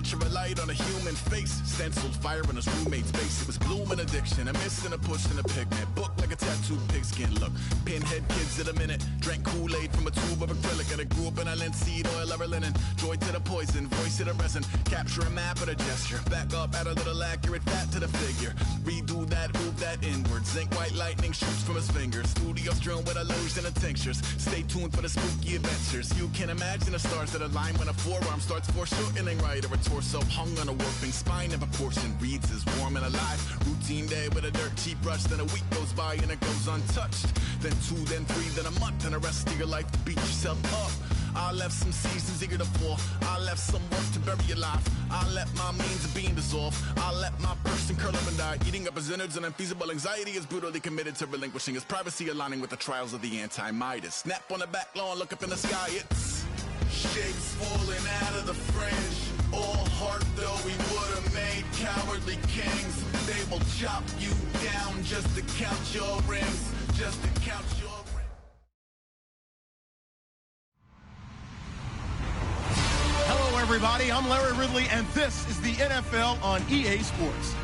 picture a light on a human face. Stenciled fire in his roommate's face. It was gloom and addiction, a miss and a push and a pigment. Book like a tattooed pigskin look. Pinhead kids in a minute. Drank Kool-Aid from a tube of acrylic. And I grew up in a linseed oil ever linen. Joy to the poison, voice to the resin. Capture a map of a gesture. Back up, add a little accurate fat to the figure. Redo that, move that inward. Zinc white lightning shoots from his fingers. Studios strewn with illusion and tinctures. Stay tuned for the spooky adventures. You can imagine the stars that align when a forearm starts foreshortening right, or a torso hung on a warping spine of a portion reads as warm and alive. Routine day with a dirt cheap brush. Then a week goes by and it goes untouched. Then 2, then 3, then a month, and the rest of your life to beat yourself up. I left some seasons eager to fall. I left some work to bury your life. I let my means of being dissolve. I let my person curl up and die. Eating up his innards and unfeasible anxiety is brutally committed to relinquishing his privacy, aligning with the trials of the anti-Midas. Snap on the back lawn, look up in the sky, it's shapes falling out of the fringe. All heart though we would have made cowardly kings. They will chop you down just to count your rings. Just to count your everybody, I'm Larry Ridley, and this is the NFL on EA Sports.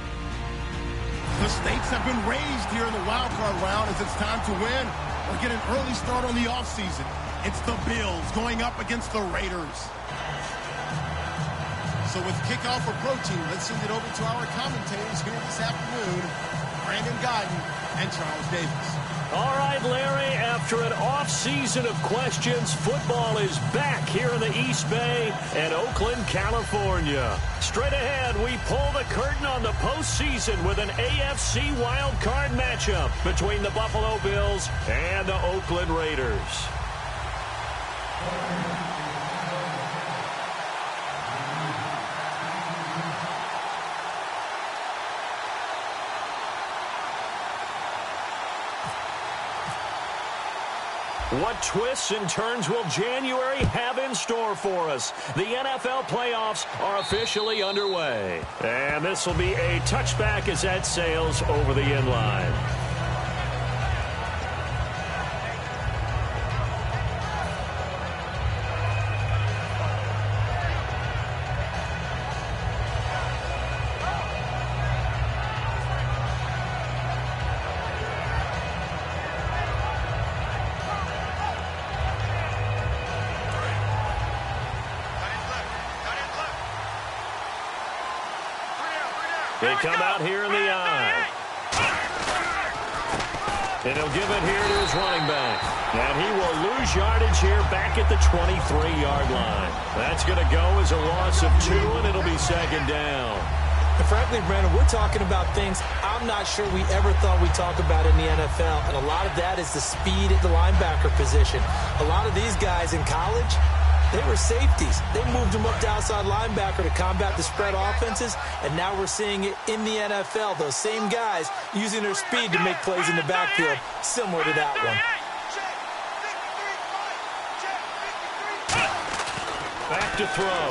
The stakes have been raised here in the wild card round as it's time to win or get an early start on the offseason. It's the Bills going up against the Raiders. So with kickoff approaching, let's send it over to our commentators here this afternoon, Brandon Guyton and Charles Davis. All right, Larry, after an off-season of questions, football is back here in the East Bay and Oakland, California. Straight ahead, we pull the curtain on the postseason with an AFC wildcard matchup between the Buffalo Bills and the Oakland Raiders. What twists and turns will January have in store for us? The NFL playoffs are officially underway. And this will be a touchback as that sails over the end line. They come out here in the eye. And he'll give it here to his running back. And he will lose yardage here back at the 23-yard line. That's going to go as a loss of 2, and it'll be second down. And frankly, Brandon, we're talking about things I'm not sure we ever thought we'd talk about in the NFL. And a lot of that is the speed at the linebacker position. A lot of these guys in college, they were safeties. They moved them up to outside linebacker to combat the spread offenses, and now we're seeing it in the NFL. Those same guys using their speed to make plays in the backfield, similar to that one. Back to throw.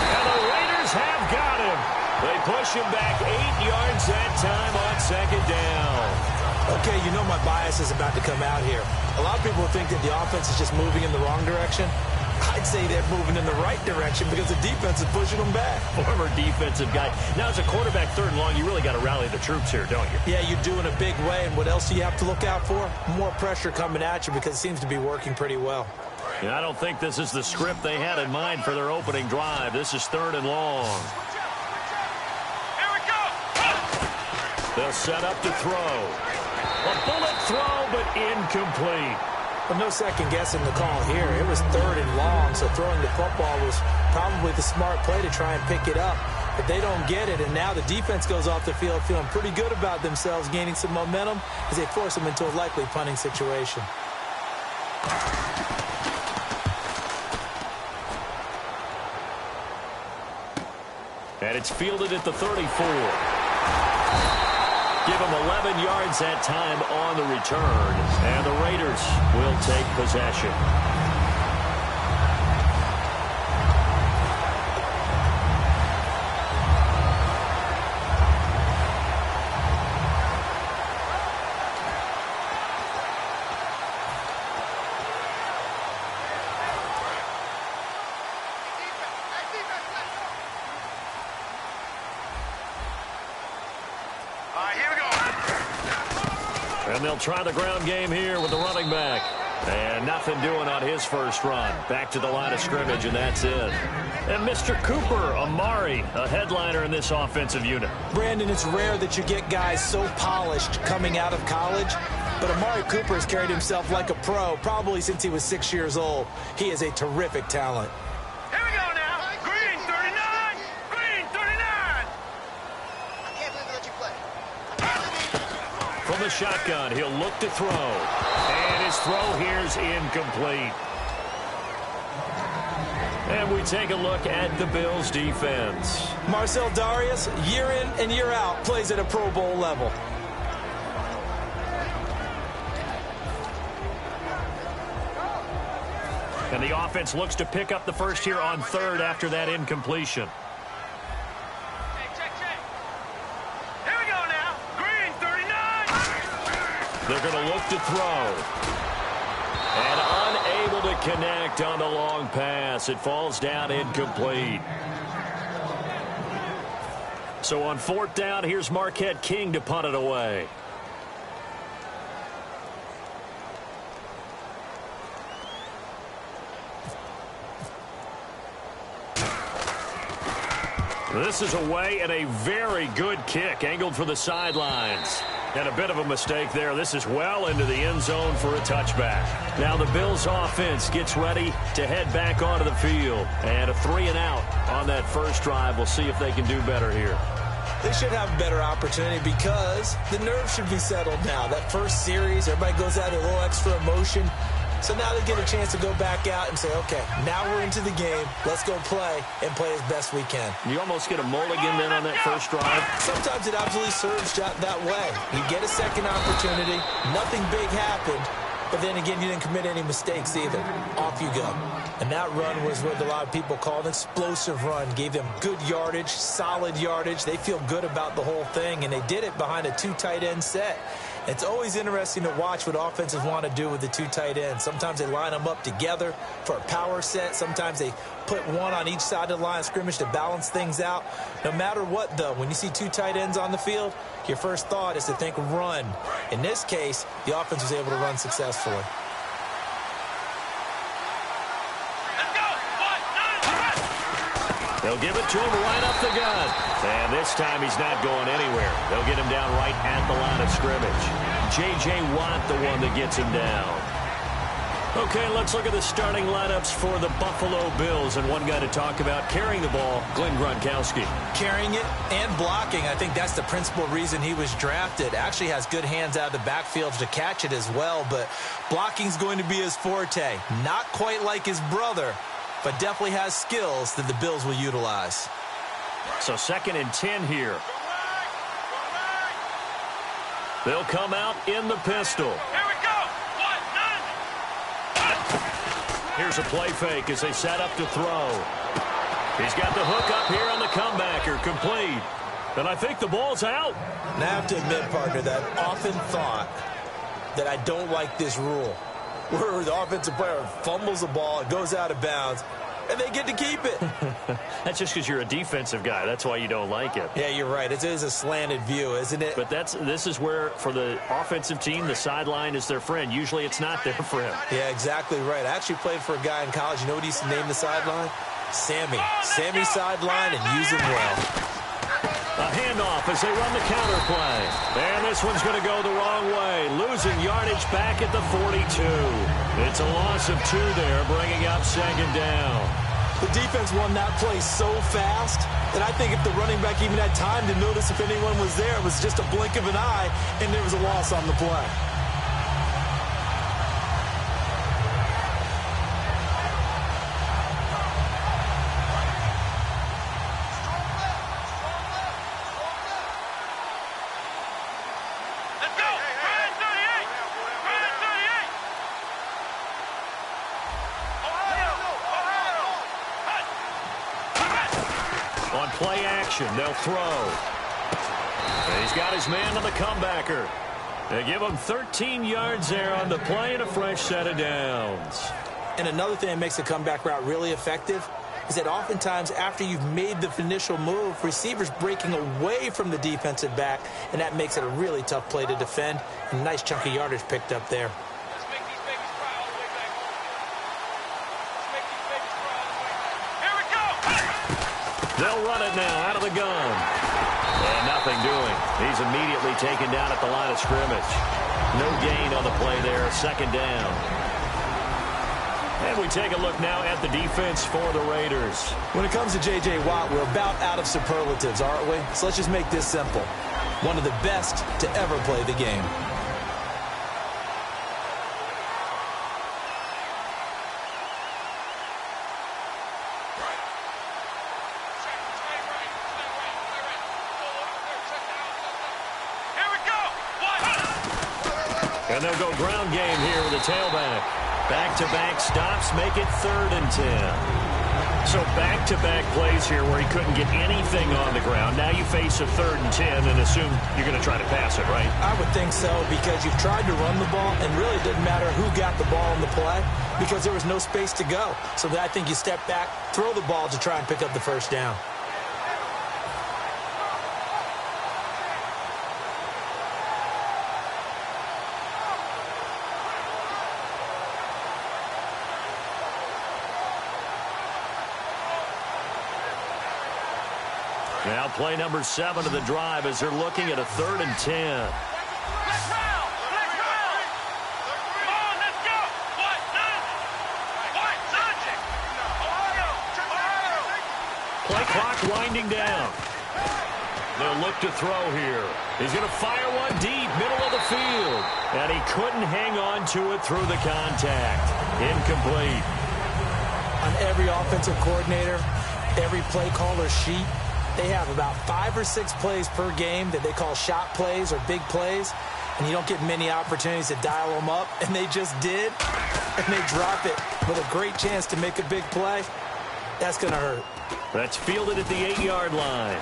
And the Raiders have got him. They push him back 8 yards that time on second down. Okay, you know my bias is about to come out here. A lot of people think that the offense is just moving in the wrong direction. I'd say they're moving in the right direction because the defense is pushing them back. Former defensive guy. Now, as a quarterback, 3rd and long, you really got to rally the troops here, don't you? Yeah, you do in a big way. And what else do you have to look out for? More pressure coming at you because it seems to be working pretty well. Yeah, I don't think this is the script they had in mind for their opening drive. This is 3rd and long. Here we go. They'll set up to throw. A bullet throw, but incomplete. But no second guessing the call here. It was 3rd and long, so throwing the football was probably the smart play to try and pick it up. But they don't get it, and now the defense goes off the field feeling pretty good about themselves, gaining some momentum as they force them into a likely punting situation. And it's fielded at the 34. Give him 11 yards that time on the return. And the Raiders will take possession. And they'll try the ground game here with the running back. And nothing doing on his first run. Back to the line of scrimmage, and that's it. And Mr. Cooper, Amari, a headliner in this offensive unit. Brandon, it's rare that you get guys so polished coming out of college. But Amari Cooper has carried himself like a pro probably since he was 6 years old. He is a terrific talent. Here we go now. Green 39. Green 39. I can't believe they let you play. From the shotgun, he'll look to throw. And his throw here's incomplete. And we take a look at the Bills' defense. Marcel Darius, year in and year out, plays at a Pro Bowl level. And the offense looks to pick up the first here on third after that incompletion. Hey, check. Here we go now. Green 39. They're going to look to throw. And unable to connect on the long pass. It falls down incomplete. So on fourth down, here's Marquette King to punt it away. This is away and a very good kick angled for the sidelines. And a bit of a mistake there. This is well into the end zone for a touchback. Now the Bills offense gets ready to head back onto the field. And a 3-and-out on that first drive. We'll see if they can do better here. They should have a better opportunity because the nerves should be settled now. That first series, everybody goes out a little extra emotion. So now they get a chance to go back out and say, okay, now we're into the game. Let's go play and play as best we can. You almost get a mulligan then on that first drive. Sometimes it absolutely serves that way. You get a second opportunity. Nothing big happened. But then again, you didn't commit any mistakes either. Off you go. And that run was what a lot of people call an explosive run. Gave them good yardage, solid yardage. They feel good about the whole thing, and they did it behind a 2 tight end set. It's always interesting to watch what offenses want to do with the 2 tight ends. Sometimes they line them up together for a power set. Sometimes they put one on each side of the line of scrimmage to balance things out. No matter what, though, when you see 2 tight ends on the field, your first thought is to think run. In this case, the offense was able to run successfully. Let's go. 1, 9, They'll give it to him right up the gut. And this time he's not going anywhere. They'll get him down right at the line of scrimmage. J.J. Watt, the one that gets him down. Okay, let's look at the starting lineups for the Buffalo Bills. And one guy to talk about carrying the ball, Glenn Gronkowski. Carrying it and blocking. I think that's the principal reason he was drafted. Actually has good hands out of the backfield to catch it as well. But blocking's going to be his forte. Not quite like his brother, but definitely has skills that the Bills will utilize. So 2nd and 10 here. They'll come out in the pistol. Here we go. 1, 9. Here's a play fake as they set up to throw. He's got the hook up here on the comebacker, complete. And I think the ball's out. And I have to admit, partner, that I've often thought that I don't like this rule, where the offensive player fumbles the ball, it goes out of bounds, and they get to keep it. That's just because you're a defensive guy. That's why you don't like it. Yeah, you're right. It is a slanted view, isn't it? But this is where, for the offensive team, the sideline is their friend. Usually it's not their friend. Yeah, exactly right. I actually played for a guy in college. You know what he used to name the sideline? Sammy. Sammy sideline, and use him well. A handoff as they run the counter play. And this one's going to go the wrong way. Losing yardage back at the 42. It's a loss of 2 there, bringing up 2nd down. The defense won that play so fast that I think if the running back even had time to notice if anyone was there, it was just a blink of an eye, and there was a loss on the play. Let's go. Green 38. Green 38. On play action, they'll throw. And he's got his man on the comebacker. They give him 13 yards there on the play and a fresh set of downs. And another thing that makes a comeback route really effective is that oftentimes after you've made the initial move, receivers breaking away from the defensive back, and that makes it a really tough play to defend. And a nice chunk of yardage picked up there. They'll run it now out of the gun. And nothing doing. He's immediately taken down at the line of scrimmage. No gain on the play there. Second down. And we take a look now at the defense for the Raiders. When it comes to J.J. Watt, we're about out of superlatives, aren't we? So let's just make this simple. One of the best to ever play the game. And they'll go ground game here with a tailback. Back-to-back stops make it 3rd and 10. So back-to-back plays here where he couldn't get anything on the ground. Now you face a 3rd and 10 and assume you're going to try to pass it, right? I would think so, because you've tried to run the ball, and really it didn't matter who got the ball in the play because there was no space to go. So I think you step back, throw the ball to try and pick up the first down. Now play number 7 of the drive as they're looking at a 3rd and 10. Play clock winding down. They'll look to throw here. He's going to fire one deep, middle of the field. And he couldn't hang on to it through the contact. Incomplete. On every offensive coordinator, every play caller sheet, they have about 5 or 6 plays per game that they call shot plays or big plays, and you don't get many opportunities to dial them up, and they just did, and they drop it with a great chance to make a big play. That's going to hurt. That's fielded at the 8-yard line.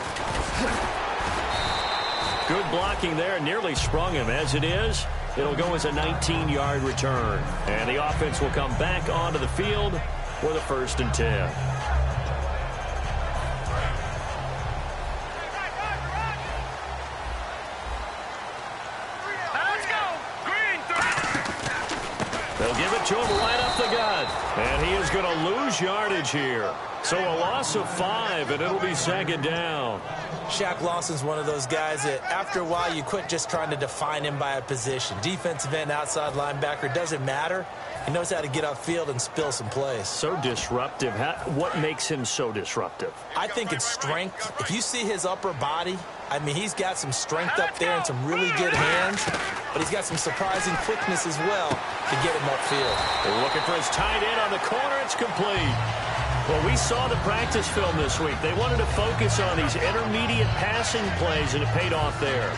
Good blocking there, nearly sprung him. As it is, it'll go as a 19-yard return, and the offense will come back onto the field for the 1st and 10. They'll give it to him right up the gut. And he is going to lose yardage here. So a loss of 5, and it'll be 2nd down. Shaq Lawson's one of those guys that after a while you quit just trying to define him by a position. Defensive end, outside linebacker, doesn't matter. He knows how to get upfield and spill some plays. So disruptive. What makes him so disruptive? I think it's strength. If you see his upper body, I mean, he's got some strength up there and some really good hands, but he's got some surprising quickness as well to get him upfield. They're looking for his tight end on the corner. It's complete. Well, we saw the practice film this week. They wanted to focus on these intermediate passing plays, and it paid off there.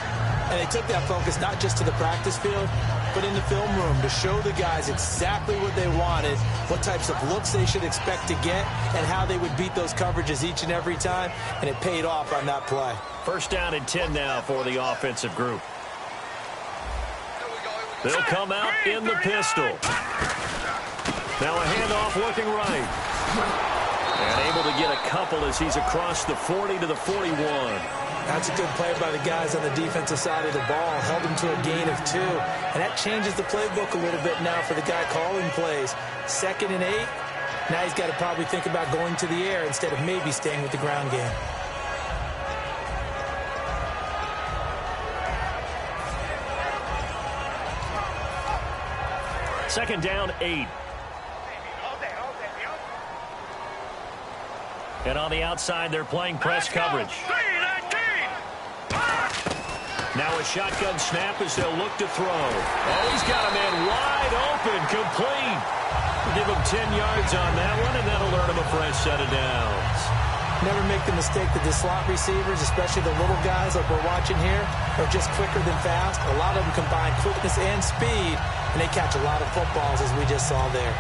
And they took that focus not just to the practice field, but in the film room to show the guys exactly what they wanted, what types of looks they should expect to get, and how they would beat those coverages each and every time, and it paid off on that play. 1st down and 10 now for the offensive group. They'll come out in the pistol. Now a handoff looking right. And able to get a couple as he's across the 40 to the 41. That's a good play by the guys on the defensive side of the ball. Held him to a gain of 2. And that changes the playbook a little bit now for the guy calling plays. 2nd and 8. Now he's got to probably think about going to the air instead of maybe staying with the ground game. Second down, 8. And on the outside, they're playing press coverage. Now a shotgun snap as they'll look to throw. Oh, he's got a man wide open, complete. Give him 10 yards on that one, and that'll earn him a fresh set of downs. Never make the mistake that the slot receivers, especially the little guys like we're watching here, are just quicker than fast. A lot of them combine quickness and speed, and they catch a lot of footballs, as we just saw there.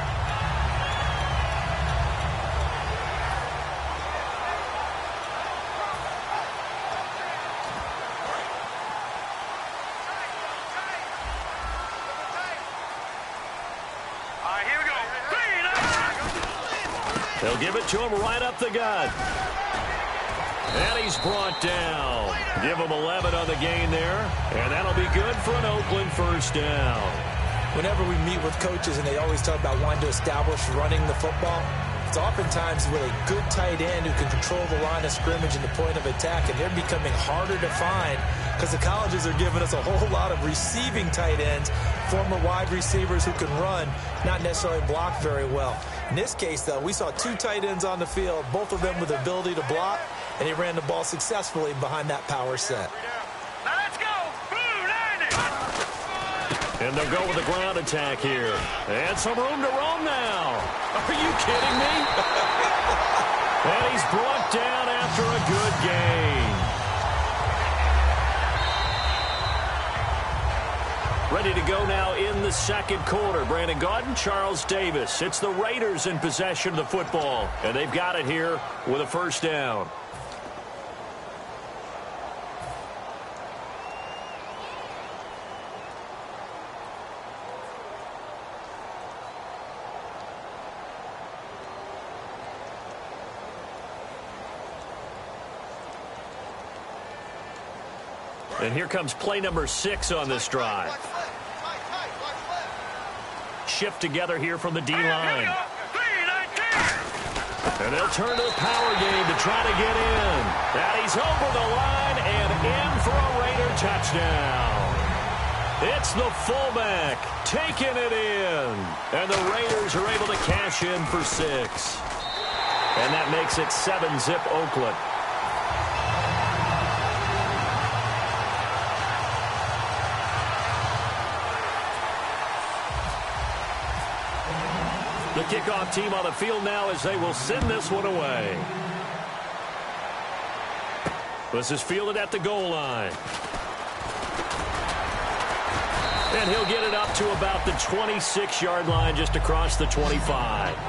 They'll give it to him right up the gut. And he's brought down. Give him 11 on the gain there. And that'll be good for an Oakland first down. Whenever we meet with coaches and they always talk about wanting to establish running the football, it's oftentimes with a good tight end who can control the line of scrimmage and the point of attack, and they're becoming harder to find because the colleges are giving us a whole lot of receiving tight ends, former wide receivers who can run, not necessarily block very well. In this case, though, we saw two tight ends on the field, both of them with the ability to block, and he ran the ball successfully behind that power set. Now let's go. Blue 90. And they'll go with the ground attack here. And some room to roam now. Are you kidding me? And he's brought down after a good gain. Ready to go now in the second quarter. Brandon Gaudin, Charles Davis. It's the Raiders in possession of the football. And they've got it here with a first down. And here comes play number 6 on this drive. Shift together here from the D-line. And they'll turn to the power game to try to get in. And he's over the line and in for a Raider touchdown. It's the fullback taking it in. And the Raiders are able to cash in for 6. And that makes it 7-zip Oakland. The kickoff team on the field now as they will send this one away. This is fielded at the goal line. And he'll get it up to about the 26-yard line just across the 25.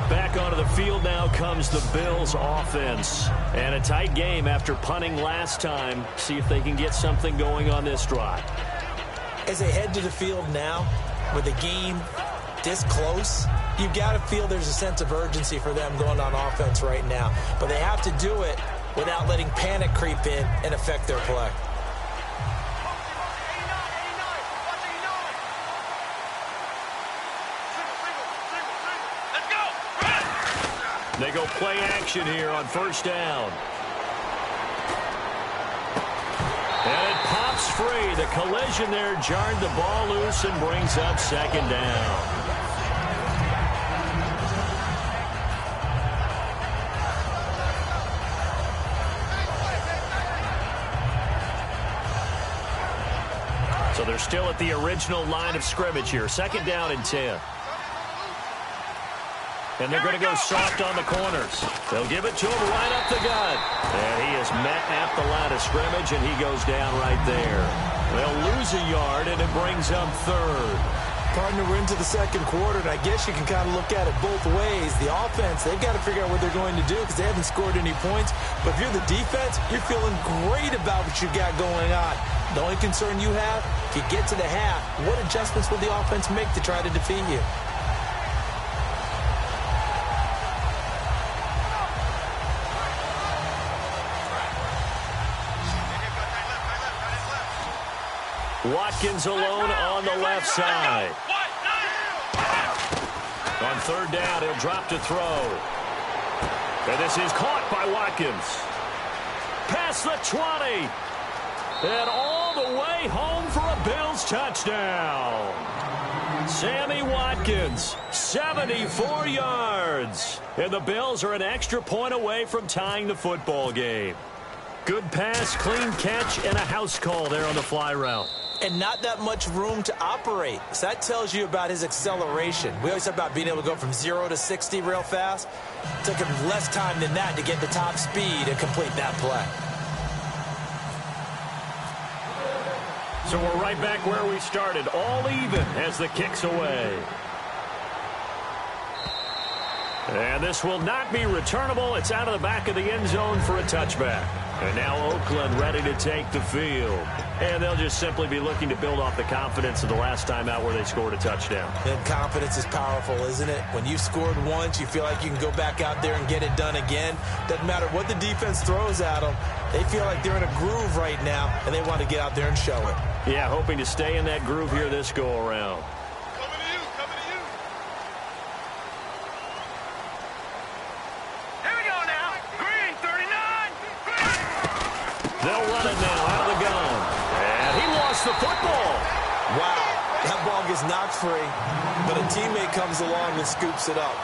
Back onto the field now comes the Bills offense. And a tight game after punting last time. See if they can get something going on this drive. As they head to the field now, with the game this close, you've got to feel there's a sense of urgency for them going on offense right now. But they have to do it without letting panic creep in and affect their play. They go play action here on first down. And it pops free. The collision there jarred the ball loose and brings up second down. So they're still at the original line of scrimmage here. Second down and 10. And they're going to go soft on the corners. They'll give it to him right up the gut. And he is met at the line of scrimmage, and he goes down right there. They'll lose a yard, and it brings up third. Partner, we're into the second quarter, and I guess you can kind of look at it both ways. The offense, they've got to figure out what they're going to do because they haven't scored any points. But if you're the defense, you're feeling great about what you got going on. The only concern you have, if you get to the half, what adjustments will the offense make to try to defeat you? Watkins alone on the left side. On third down, he'll drop to throw. And this is caught by Watkins. Past the 20. And all the way home for a Bills touchdown. Sammy Watkins, 74 yards. And the Bills are an extra point away from tying the football game. Good pass, clean catch, and a house call there on the fly route. And not that much room to operate. So that tells you about his acceleration. We always talk about being able to go from 0 to 60 real fast. It took him less time than that to get the top speed and complete that play. So we're right back where we started, all even as the kick's away. And this will not be returnable. It's out of the back of the end zone for a touchback. And now Oakland ready to take the field. And they'll just simply be looking to build off the confidence of the last time out where they scored a touchdown. And confidence is powerful, isn't it? When you've scored once, you feel like you can go back out there and get it done again. Doesn't matter what the defense throws at them. They feel like they're in a groove right now, and they want to get out there and show it. Yeah, hoping to stay in that groove here this go-around. Coming to you, coming to you. Here we go now. Green, 39. Green. They'll run it now out of the gun. And he lost the football. Wow, that ball gets knocked free, but a teammate comes along and scoops it up.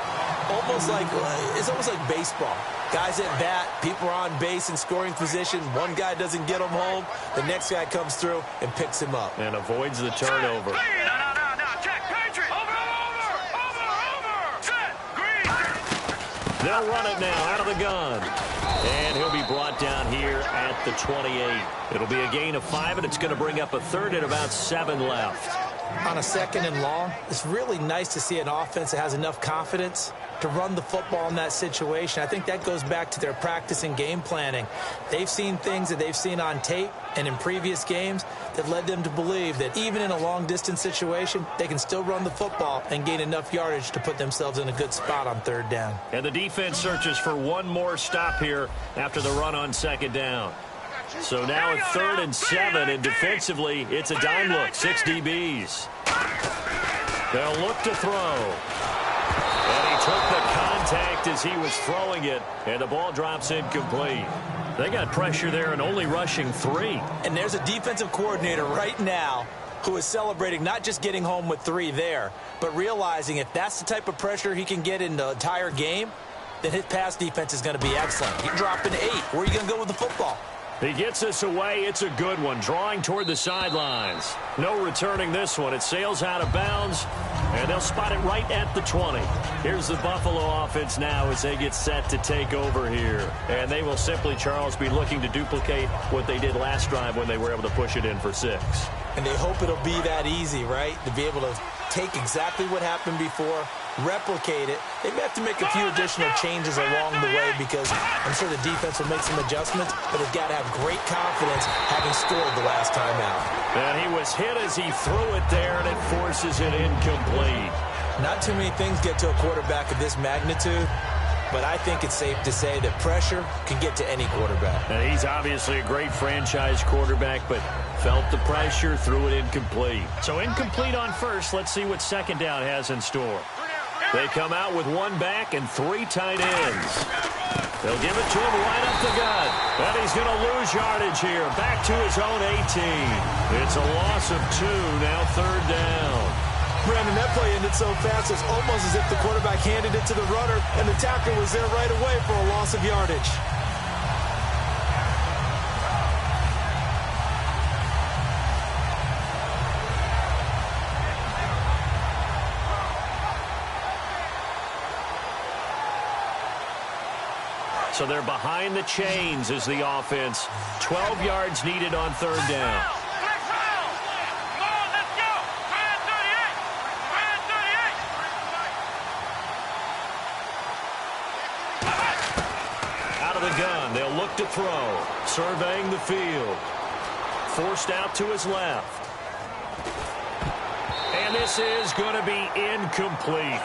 It's almost like baseball. Guys at bat, people are on base in scoring position. One guy doesn't get him home. The next guy comes through and picks him up. And avoids the turnover. Green. No. Check. Patriot. Over. Set. Green. They'll run it now out of the gun. And he'll be brought down here at the 28. It'll be a gain of 5, and it's going to bring up a third and about 7 left. On a second and long, it's really nice to see an offense that has enough confidence to run the football in that situation. I think that goes back to their practice and game planning. They've seen things that they've seen on tape and in previous games that led them to believe that even in a long-distance situation, they can still run the football and gain enough yardage to put themselves in a good spot on third down. And the defense searches for one more stop here after the run on second down. So now it's 3rd and 7, and defensively, it's a dime look, 6 DBs. They'll look to throw. And he took the contact as he was throwing it, and the ball drops incomplete. They got pressure there and only rushing 3. And there's a defensive coordinator right now who is celebrating not just getting home with 3 there, but realizing if that's the type of pressure he can get in the entire game, then his pass defense is going to be excellent. You're dropping 8. Where are you going to go with the football? He gets us away. It's a good one. Drawing toward the sidelines. No returning this one. It sails out of bounds, and they'll spot it right at the 20. Here's the Buffalo offense now as they get set to take over here. And they will simply, Charles, be looking to duplicate what they did last drive when they were able to push it in for 6. And they hope it'll be that easy, right? To be able to take exactly what happened before, replicate it. They may have to make a few additional changes along the way because I'm sure the defense will make some adjustments, but they've got to have great confidence having scored the last time out. And he was hit as he threw it there, and it forces it incomplete. Not too many things get to a quarterback of this magnitude, but I think it's safe to say that pressure can get to any quarterback. And he's obviously a great franchise quarterback, but felt the pressure, threw it incomplete. So incomplete on first. Let's see what second down has in store. They come out with 1 back and 3 tight ends. They'll give it to him right up the gut. And he's going to lose yardage here. Back to his own 18. It's a loss of 2, now 3rd down. Brandon, that play ended so fast, it's almost as if the quarterback handed it to the runner, and the tackle was there right away for a loss of yardage. So they're behind the chains as the offense. 12 yards needed on 3rd down. Out of the gun, they'll look to throw. Surveying the field. Forced out to his left. And this is going to be incomplete.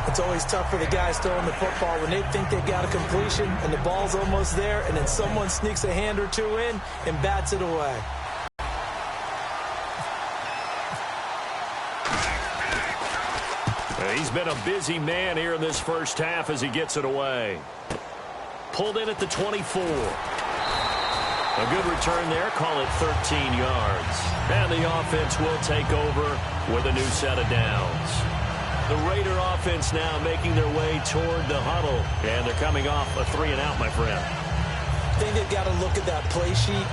It's always tough for the guys throwing the football when they think they've got a completion and the ball's almost there, and then someone sneaks a hand or 2 in and bats it away. He's been a busy man here in this first half as he gets it away. Pulled in at the 24. A good return there. Call it 13 yards. And the offense will take over with a new set of downs. The Raider offense now making their way toward the huddle. And they're coming off a 3-and-out, my friend. I think they've got to look at that play sheet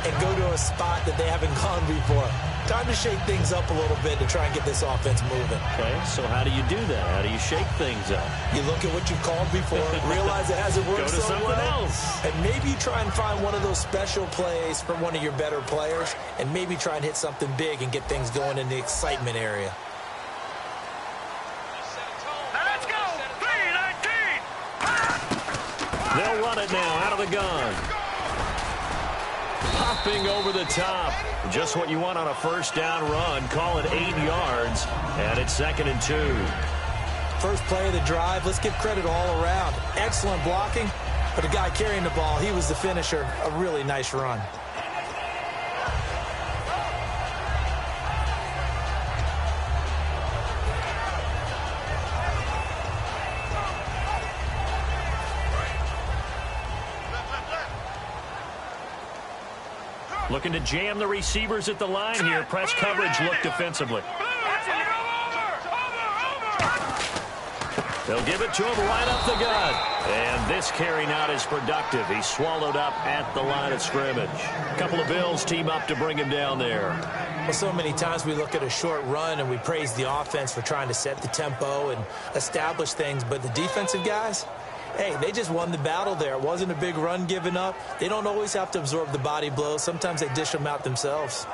and go to a spot that they haven't gone before. Time to shake things up a little bit to try and get this offense moving. Okay, so how do you do that? How do you shake things up? You look at what you've called before, realize it hasn't worked so well. Go to something else. And maybe try and find one of those special plays from one of your better players, and maybe try and hit something big and get things going in the excitement area. They'll run it now out of the gun. Popping over the top. Just what you want on a first down run. Call it 8 yards. And it's 2nd and 2. First play of the drive. Let's give credit all around. Excellent blocking. But the guy carrying the ball, he was the finisher. A really nice run. Looking to jam the receivers at the line here. Press coverage look defensively. They'll give it to him right up the gut. And this carry not as productive. He's swallowed up at the line of scrimmage. A couple of Bills team up to bring him down there. Well, so many times we look at a short run and we praise the offense for trying to set the tempo and establish things. But the defensive guys, hey, they just won the battle there. It wasn't a big run given up. They don't always have to absorb the body blows. Sometimes they dish them out themselves.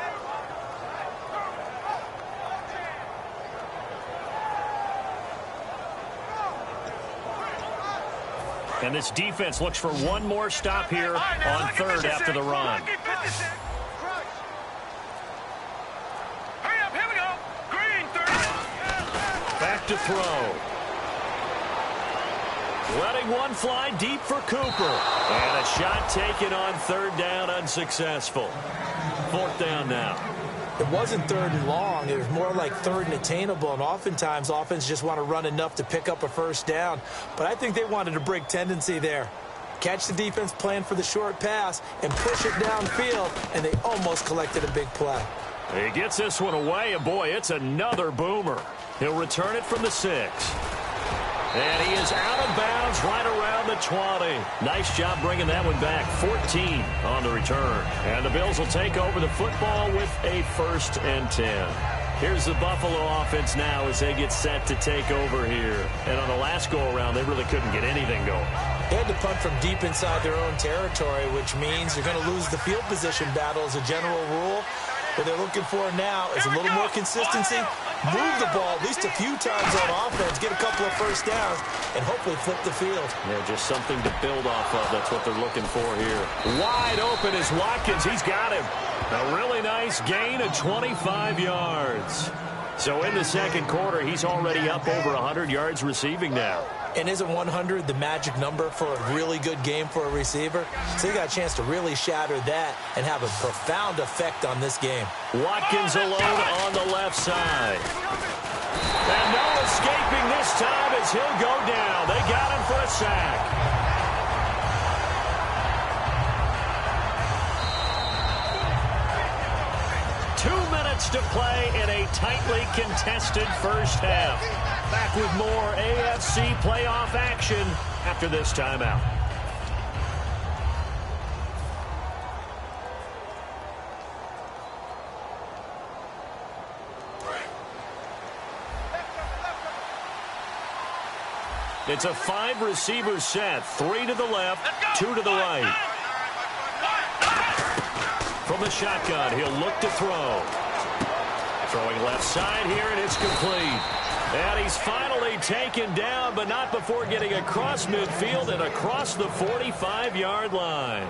And this defense looks for one more stop here on third after the run. Back to throw. Letting one fly deep for Cooper. And a shot taken on third down, unsuccessful. 4th down now. It wasn't 3rd and long. It was more like 3rd and attainable. And oftentimes, offense just want to run enough to pick up a first down. But I think they wanted a break tendency there. Catch the defense plan for the short pass and push it downfield. And they almost collected a big play. He gets this one away. And, boy, it's another boomer. He'll return it from the 6. And he is out of bounds right around the 20. Nice job bringing that one back. 14 on the return. And the Bills will take over the football with a 1st and 10. Here's the Buffalo offense now as they get set to take over here. And on the last go-around, they really couldn't get anything going. They had to punt from deep inside their own territory, which means you're going to lose the field position battle as a general rule. What they're looking for now is a little more consistency. Move the ball at least a few times on offense, get a couple of first downs, and hopefully flip the field. Yeah, just something to build off of. That's what they're looking for here. Wide open is Watkins. He's got him. A really nice gain of 25 yards. So in the 2nd quarter, he's already up over 100 yards receiving now. And isn't 100 the magic number for a really good game for a receiver? So you got a chance to really shatter that and have a profound effect on this game. Watkins alone on the left side. And no escaping this time as he'll go down. They got him for a sack. To play in a tightly contested first half. Back with more AFC playoff action after this timeout. It's a 5-receiver set. 3 to the left, 2 to the right. From the shotgun, he'll look to throw. Throwing left side here, and it's complete. And he's finally taken down, but not before getting across midfield and across the 45-yard line.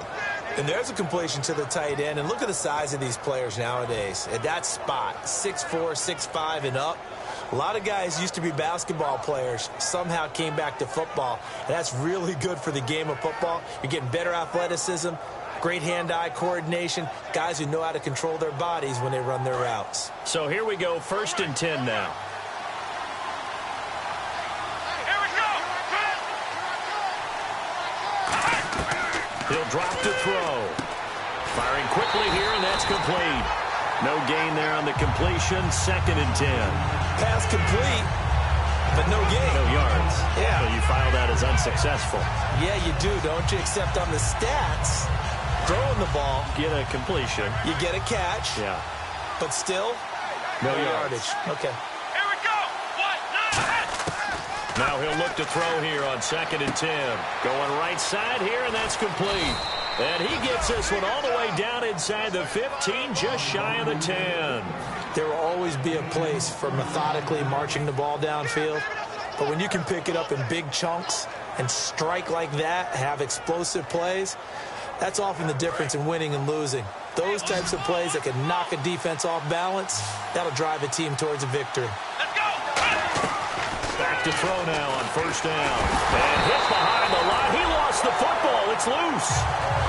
And there's a completion to the tight end. And look at the size of these players nowadays. At that spot, 6'4", 6'5", and up. A lot of guys used to be basketball players, somehow came back to football. And that's really good for the game of football. You're getting better athleticism, great hand-eye coordination, guys who know how to control their bodies when they run their routes. So here we go, 1st and 10 now. Here we go. He'll drop to throw. Firing quickly here, and that's complete. No gain there on the completion, 2nd and 10. Pass complete, but no gain. No yards. Yeah. So you file that as unsuccessful. Yeah, you do, don't you? Except on the stats, throwing the ball, Get a completion. you get a catch, Yeah. but still, No yardage. Okay. Here we go. Now he'll look to throw here on 2nd and 10. Going right side here, and that's complete. And he gets this one all the way down inside the 15, just shy of the 10. There will always be a place for methodically marching the ball downfield. But when you can pick it up in big chunks and strike like that, have explosive plays, That's often the difference in winning and losing. Those types of plays that can knock a defense off balance, that'll drive a team towards a victory. Let's go! Back to throw now on first down. And hit behind the line. He lost the football. It's loose.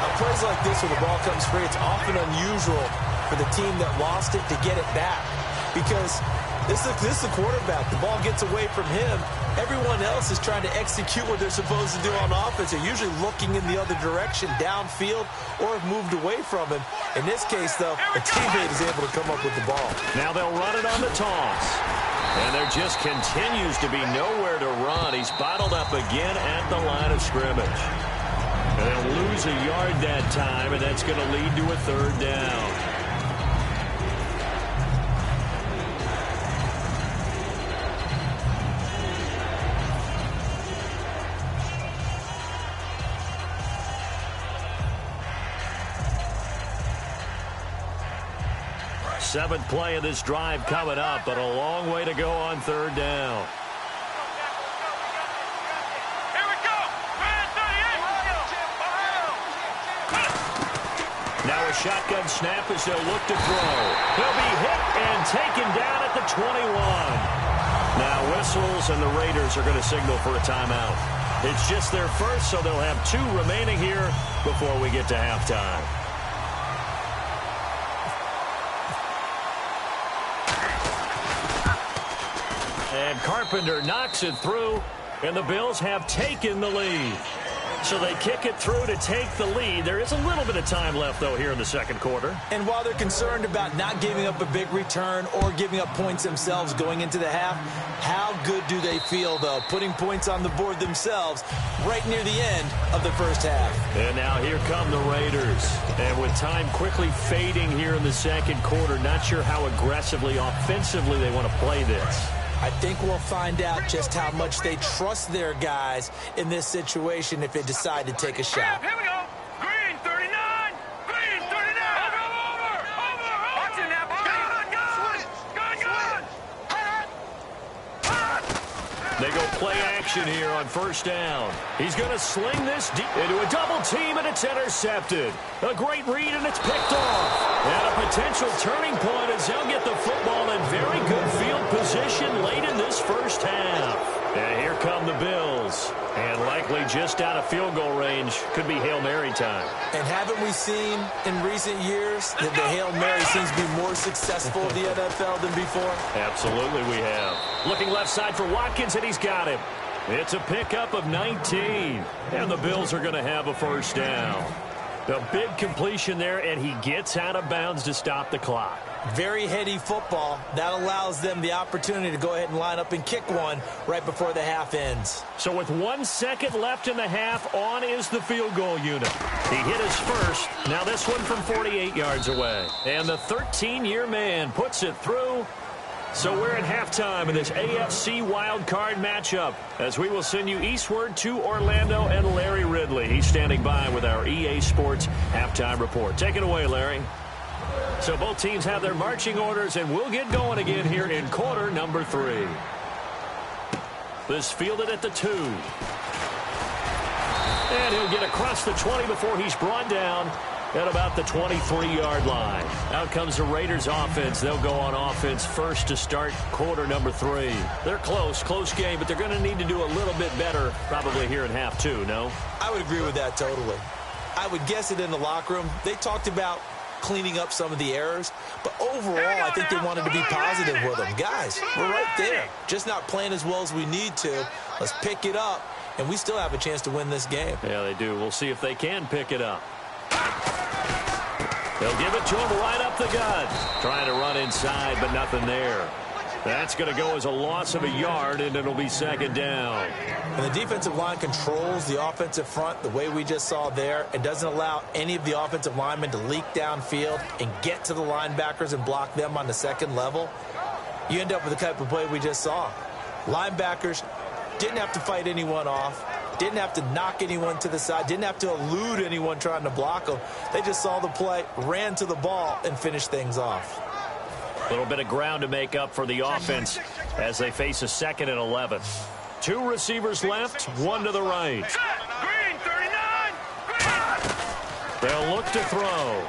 On plays like this where the ball comes free, it's often unusual for the team that lost it to get it back. Because this is the quarterback. The ball gets away from him. Everyone else is trying to execute what they're supposed to do on offense. They're usually looking in the other direction, downfield, or have moved away from him. In this case, though, a teammate is able to come up with the ball. Now they'll run it on the toss. And there just continues to be nowhere to run. He's bottled up again at the line of scrimmage. And they'll lose a yard that time, and that's going to lead to a third down. Seventh play of this drive coming up, but a long way to go on third down. Here we go! Man 38! Now a shotgun snap as they'll look to throw. He'll be hit and taken down at the 21. Now whistles, and the Raiders are going to signal for a timeout. It's just their first, so they'll have 2 remaining here before we get to halftime. And Carpenter knocks it through, and the Bills have taken the lead. So they kick it through to take the lead. There is a little bit of time left, though, here in the second quarter. And while they're concerned about not giving up a big return or giving up points themselves going into the half, how good do they feel, though, putting points on the board themselves right near the end of the first half? And now here come the Raiders. And with time quickly fading here in the second quarter, not sure how aggressively, offensively they want to play this. I think we'll find out just how much they trust their guys in this situation if they decide to take a shot. Here we go! Green 39! Green 39! Over! Watching that ball! Gun! They go play action here on first down. He's going to sling this deep into a double team, and it's intercepted. A great read, and it's picked off. And a potential turning point as they'll get the football in very good field position late in this first half. And here come the Bills. And likely just out of field goal range. Could be Hail Mary time. And haven't we seen in recent years that the Hail Mary seems to be more successful in the NFL than before? Absolutely we have. Looking left side for Watkins, and he's got him. It's a pickup of 19. And the Bills are going to have a first down. A big completion there, and he gets out of bounds to stop the clock. Very heady football. That allows them the opportunity to go ahead and line up and kick one right before the half ends. So with 1 second left in the half, on is the field goal unit. He hit his first. Now this one from 48 yards away. And the 13-year man puts it through. So we're at halftime in this AFC wildcard matchup as we will send you eastward to Orlando and Larry Ridley. He's standing by with our EA Sports halftime report. Take it away, Larry. So both teams have their marching orders, and we'll get going again here in quarter number 3. This fielded at the 2. And he'll get across the 20 before he's brought down at about the 23-yard line. Out comes the Raiders offense. They'll go on offense first to start quarter number 3. They're close game, but they're going to need to do a little bit better probably here in half 2, no? I would agree with that totally. I would guess it in the locker room. They talked about cleaning up some of the errors, but overall I think they wanted to be positive with them. Guys, we're right there. Just not playing as well as we need to. Let's pick it up, and we still have a chance to win this game. Yeah, they do. We'll see if they can pick it up. They'll give it to him right up the gut. Trying to run inside, but nothing there. That's going to go as a loss of a yard, and it'll be second down. And the defensive line controls the offensive front the way we just saw there and doesn't allow any of the offensive linemen to leak downfield and get to the linebackers and block them on the second level. You end up with the type of play we just saw. Linebackers didn't have to fight anyone off, didn't have to knock anyone to the side, didn't have to elude anyone trying to block them. They just saw the play, ran to the ball, and finished things off. A little bit of ground to make up for the offense as they face a 2nd and 11. 2 receivers left, 1 to the right. Green 39! Green! They'll look to throw.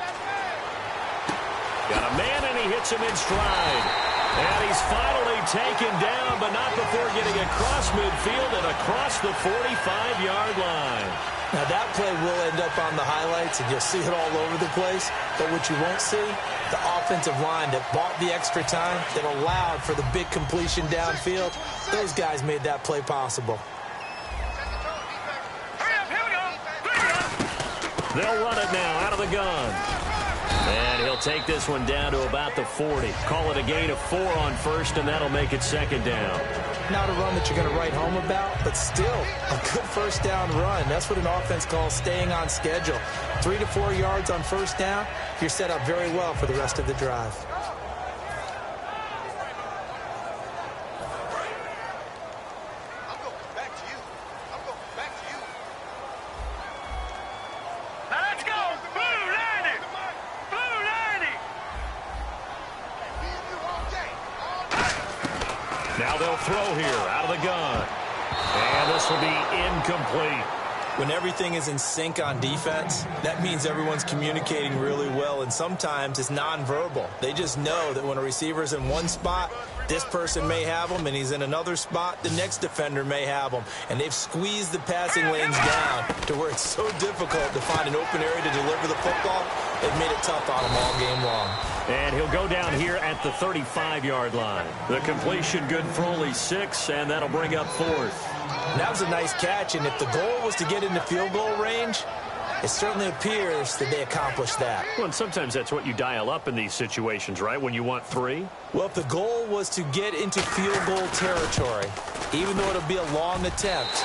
Got a man, and he hits him in stride. And he's finally taken down, but not before getting across midfield and across the 45-yard line. Now, that play will end up on the highlights, and you'll see it all over the place. But what you won't see, the offensive line that bought the extra time, that allowed for the big completion downfield, those guys made that play possible. They'll run it now out of the gun. And he'll take this one down to about the 40. Call it a gain of 4 on first, and that'll make it second down. Not a run that you're going to write home about, but still a good first down run. That's what an offense calls staying on schedule. 3 to 4 yards on first down, you're set up very well for the rest of the drive. Now they'll throw here out of the gun. And this will be incomplete. When everything is in sync on defense, that means everyone's communicating really well, and sometimes it's nonverbal. They just know that when a receiver's in one spot, this person may have him, and he's in another spot, the next defender may have him. And they've squeezed the passing lanes down to where it's so difficult to find an open area to deliver the football. They've made it tough on him all game long. And he'll go down here at the 35-yard line. The completion good for only 6, and that'll bring up 4th. That was a nice catch, and if the goal was to get into field goal range, it certainly appears that they accomplished that. Well, and sometimes that's what you dial up in these situations, right, when you want 3? Well, if the goal was to get into field goal territory, even though it'll be a long attempt,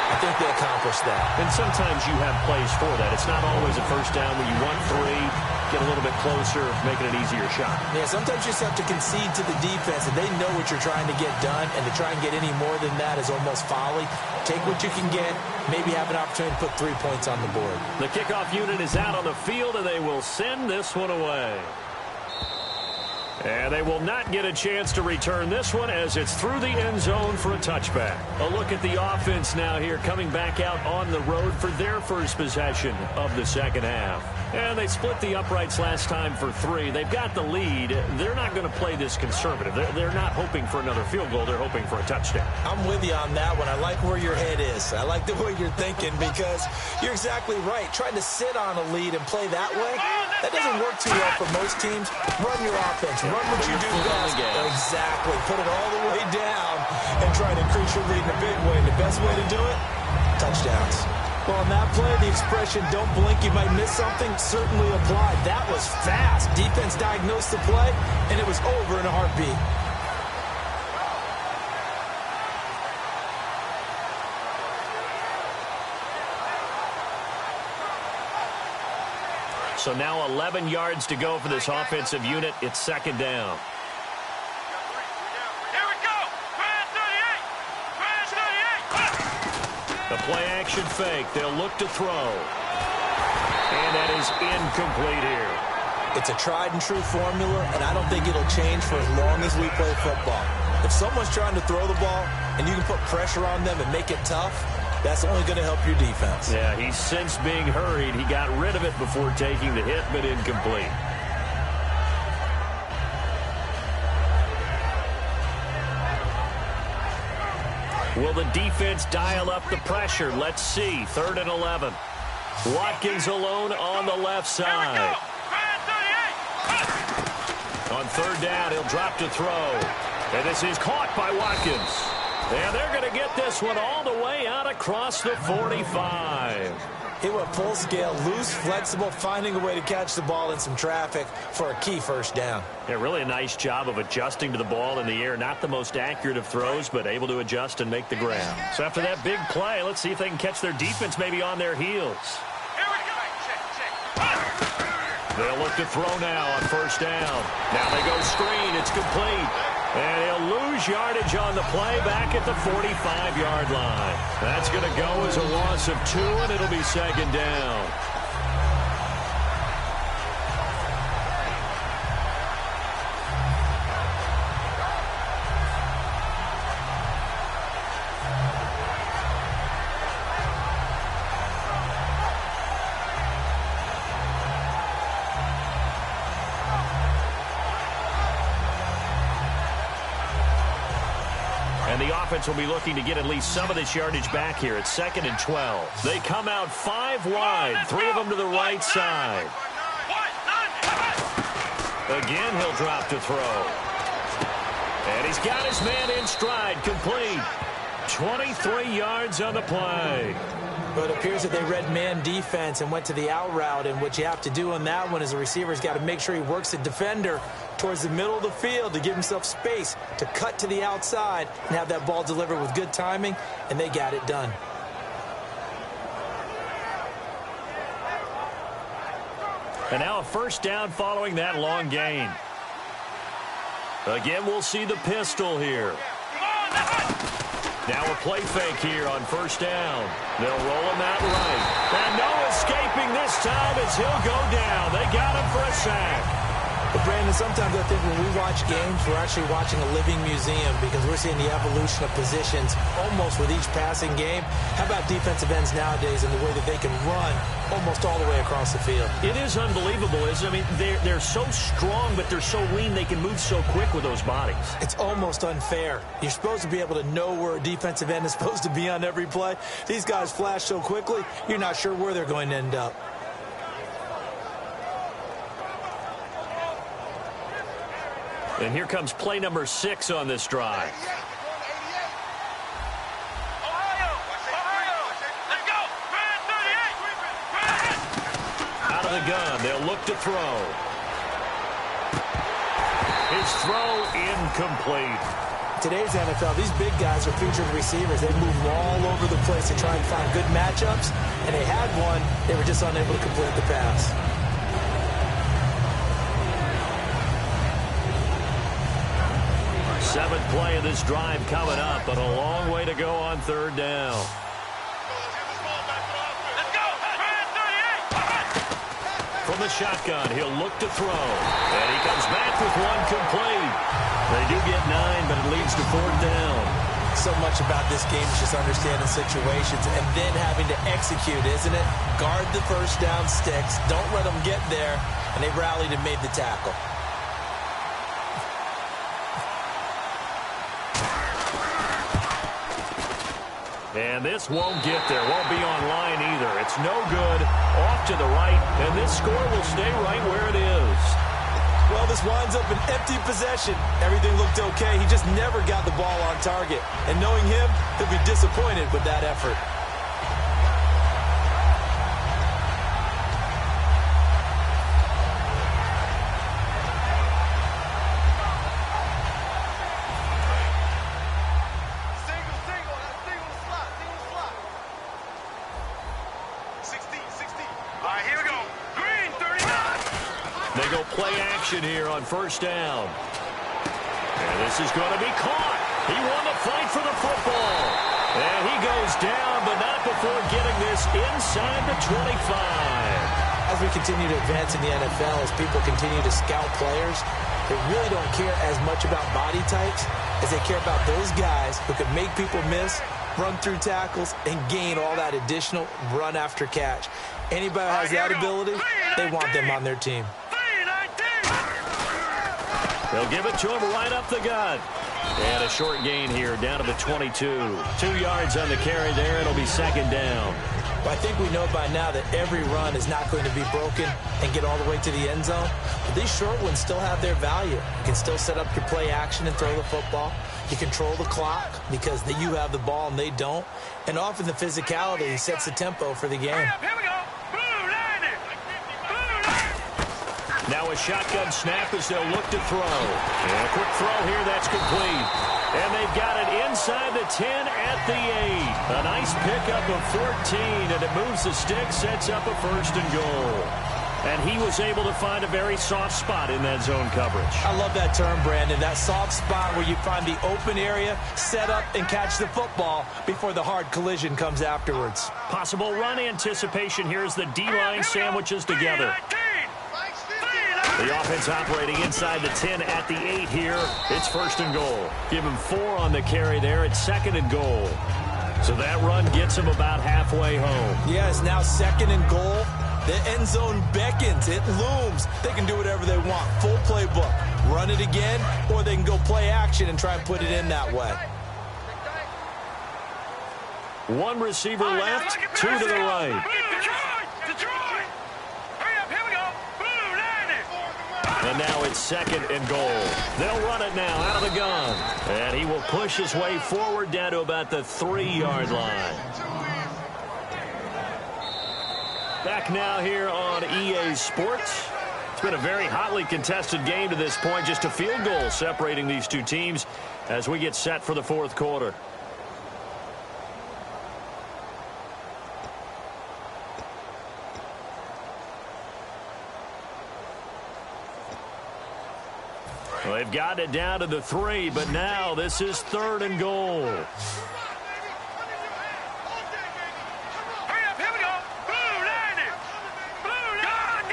I think they accomplished that. And sometimes you have plays for that. It's not always a first down when you want 3, get a little bit closer, make it an easier shot. Yeah, sometimes you just have to concede to the defense, and they know what you're trying to get done, and to try and get any more than that is almost folly. Take what you can get, maybe have an opportunity to put 3 points on the board. The kickoff unit is out on the field, and they will send this one away. And they will not get a chance to return this one as it's through the end zone for a touchback. A look at the offense now here coming back out on the road for their first possession of the second half. And they split the uprights last time for 3. They've got the lead. They're not going to play this conservative. They're not hoping for another field goal. They're hoping for a touchdown. I'm with you on that one. I like where your head is. I like the way you're thinking because you're exactly right. Trying to sit on a lead and play that way, that doesn't work too well for most teams. Run your offense. Run what you do best. Exactly. Put it all the way down and try to increase your lead in a big way. And the best way to do it, touchdowns. Well, on that play, the expression, don't blink, you might miss something, certainly applied. That was fast. Defense diagnosed the play, and it was over in a heartbeat. So now 11 yards to go for this offensive unit. It's second down. The play-action fake. They'll look to throw. And that is incomplete here. It's a tried-and-true formula, and I don't think it'll change for as long as we play football. If someone's trying to throw the ball and you can put pressure on them and make it tough, that's only going to help your defense. Yeah, he's since being hurried. He got rid of it before taking the hit, but incomplete. Will the defense dial up the pressure? Let's see. 3rd and 11. Watkins alone on the left side. On 3rd down, he'll drop to throw. And this is caught by Watkins. And they're going to get this one all the way out across the 45. He went full scale, loose, flexible, finding a way to catch the ball in some traffic for a key first down. Yeah, really a nice job of adjusting to the ball in the air. Not the most accurate of throws, but able to adjust and make the grab. So after that big play, let's see if they can catch their defense maybe on their heels. They'll look to throw now on 1st down. Now they go screen. It's complete. And he'll lose yardage on the play back at the 45-yard line. That's going to go as a loss of 2, and it'll be second down. And the offense will be looking to get at least some of this yardage back here. It's 2nd and 12. They come out 5 wide, 3 of them to the right side. Again, he'll drop to throw. And he's got his man in stride, complete. 23 yards on the play. But it appears that they read man defense and went to the out route, and what you have to do on that one is the receiver's got to make sure he works the defender towards the middle of the field to give himself space to cut to the outside and have that ball delivered with good timing, and they got it done. And now a first down following that long gain. Again, we'll see the pistol here. Now a play fake here on first down. They'll roll him out right. And no escaping this time as he'll go down. They got him for a sack. But Brandon, sometimes I think when we watch games, we're actually watching a living museum because we're seeing the evolution of positions almost with each passing game. How about defensive ends nowadays and the way that they can run almost all the way across the field? It is unbelievable, isn't it? I mean, they're so strong, but they're so lean. They can move so quick with those bodies. It's almost unfair. You're supposed to be able to know where a defensive end is supposed to be on every play. These guys flash so quickly, you're not sure where they're going to end up. And here comes play number 6 on this drive. Out of the gun, they'll look to throw. His throw incomplete. Today's NFL, these big guys are featured receivers. They move all over the place to try and find good matchups, and they had one. They were just unable to complete the pass. Seventh play of this drive coming up, but a long way to go on third down. From the shotgun, he'll look to throw. And he comes back with one complete. They do get 9, but it leads to fourth down. So much about this game is just understanding situations and then having to execute, isn't it? Guard the first down sticks. Don't let them get there. And they rallied and made the tackle. And this won't get there. Won't be on line either. It's no good. Off to the right. And this score will stay right where it is. Well, this winds up an empty possession. Everything looked okay. He just never got the ball on target. And knowing him, he'll be disappointed with that effort. Here on first down. And this is going to be caught. He won the fight for the football. And he goes down, but not before getting this inside the 25. As we continue to advance in the NFL, as people continue to scout players, they really don't care as much about body types as they care about those guys who can make people miss, run through tackles, and gain all that additional run after catch. Anybody who has that ability, they want them on their team. They'll give it to him right up the gut. And a short gain here down to the 22. 2 yards on the carry there. It'll be second down. Well, I think we know by now that every run is not going to be broken and get all the way to the end zone. But these short ones still have their value. You can still set up your play action and throw the football. You control the clock because you have the ball and they don't. And often the physicality sets the tempo for the game. Here we go. Now a shotgun snap as they'll look to throw. And a quick throw here, that's complete. And they've got it inside the 10 at the 8. A nice pickup of 14, and it moves the stick, sets up a first and goal. And he was able to find a very soft spot in that zone coverage. I love that term, Brandon. That soft spot where you find the open area, set up, and catch the football before the hard collision comes afterwards. Possible run anticipation here as the D-line sandwiches together. The offense operating inside the 10 at the 8 here. It's first and goal. Give him 4 on the carry there. It's second and goal. So that run gets him about halfway home. Yes, now second and goal. The end zone beckons. It looms. They can do whatever they want. Full playbook. Run it again, or they can go play action and try and put it in that way. One receiver left, two to the right. Detroit! Hurry up, here we go. Blue, 90. And now it's 2nd and goal. They'll run it now out of the gun. And he will push his way forward down to about the 3-yard line. Back now here on EA Sports. It's been a very hotly contested game to this point. Just a field goal separating these two teams as we get set for the 4th quarter. Well, they've got it down to the 3, but now this is 3rd and goal. Hurry up, here we go. Blue, 90. Blue, gun.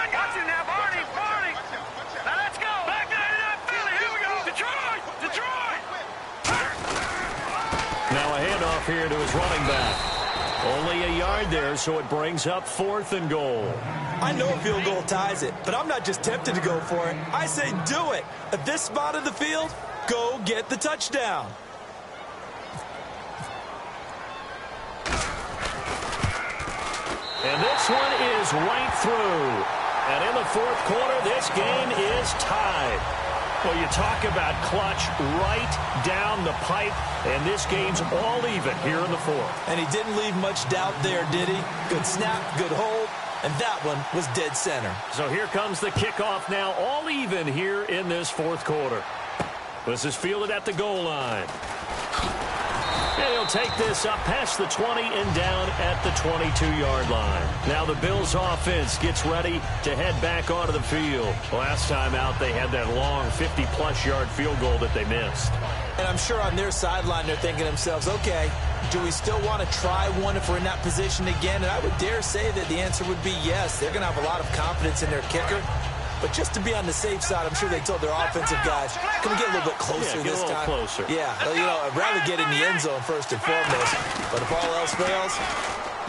Got you now, Barney. Now let's go. Back 99, Philly, here we go. Detroit. Now a handoff here to his running back. Only a yard there, so it brings up 4th and goal. I know a field goal ties it, but I'm not just tempted to go for it. I say do it. At this spot of the field, go get the touchdown. And this one is right through. And in the 4th quarter, this game is tied. Well, you talk about clutch right down the pipe, and this game's all even here in the 4th. And he didn't leave much doubt there, did he? Good snap, good hold, and that one was dead center. So here comes the kickoff now, all even here in this 4th quarter. This is fielded at the goal line. And he'll take this up past the 20 and down at the 22-yard line. Now the Bills offense gets ready to head back onto the field. Last time out, they had that long 50-plus yard field goal that they missed. And I'm sure on their sideline, they're thinking to themselves, okay, do we still want to try one if we're in that position again? And I would dare say that the answer would be yes. They're going to have a lot of confidence in their kicker. But just to be on the safe side, I'm sure they told their offensive guys, can we get a little bit closer this time? Closer. Yeah, well, you know, I'd rather get in the end zone first and foremost. But if all else fails,